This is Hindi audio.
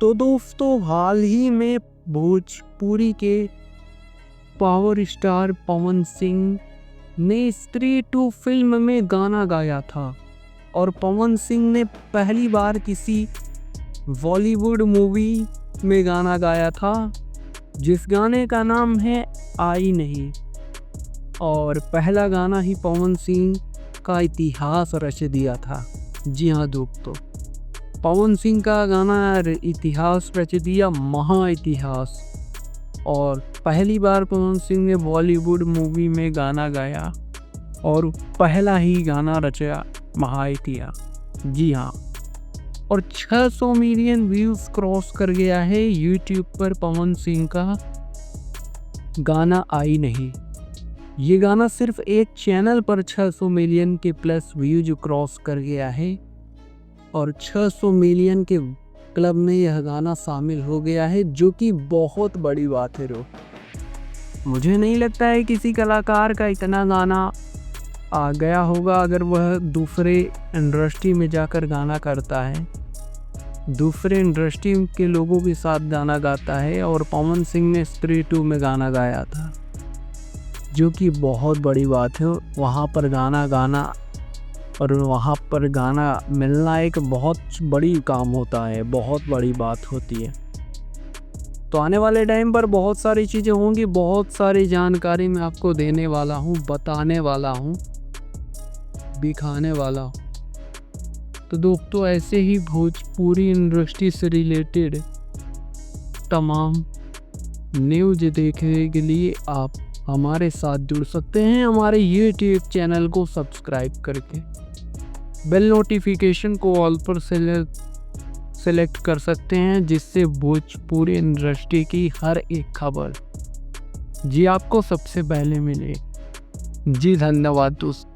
तो दोस्तों हाल ही में भोजपुरी के पावर स्टार पवन सिंह ने स्त्री 2 फिल्म में गाना गाया था और पवन सिंह ने पहली बार किसी बॉलीवुड मूवी में गाना गाया था जिस गाने का नाम है आई नहीं। और पहला गाना ही पवन सिंह का इतिहास रच दिया था। जी हाँ दोस्तों, पवन सिंह का गाना इतिहास रच दिया, महा इतिहास। और पहली बार पवन सिंह ने बॉलीवुड मूवी में गाना गाया और पहला ही गाना रचा महा इतिहास। जी हाँ, और 600 मिलियन व्यूज क्रॉस कर गया है यूट्यूब पर पवन सिंह का गाना आई नहीं। ये गाना सिर्फ एक चैनल पर 600 मिलियन के प्लस व्यूज क्रॉस कर गया है और 600 मिलियन के क्लब में यह गाना शामिल हो गया है, जो कि बहुत बड़ी बात है। मुझे नहीं लगता है किसी कलाकार का इतना गाना आ गया होगा अगर वह दूसरे इंडस्ट्री में जाकर गाना करता है, दूसरे इंडस्ट्री के लोगों के साथ गाना गाता है। और पवन सिंह ने स्त्री 2 में गाना गाया था, जो कि बहुत बड़ी बात है। वहाँ पर गाना गाना और वहाँ पर गाना मिलना एक बहुत बड़ी काम होता है, बहुत बड़ी बात होती है। तो आने वाले टाइम पर बहुत सारी चीज़ें होंगी, बहुत सारी जानकारी मैं आपको देने वाला हूँ, बताने वाला हूँ, दिखाने वाला हूँ। तो दोस्तों ऐसे ही भोजपुरी इंडस्ट्री से रिलेटेड तमाम न्यूज़ देखने के लिए आप हमारे साथ जुड़ सकते हैं हमारे यूट्यूब चैनल को सब्सक्राइब करके। बेल नोटिफिकेशन को ऑल पर सेलेक्ट कर सकते हैं, जिससे भोजपुरी इंडस्ट्री की हर एक खबर जी आपको सबसे पहले मिले। जी धन्यवाद दोस्तों।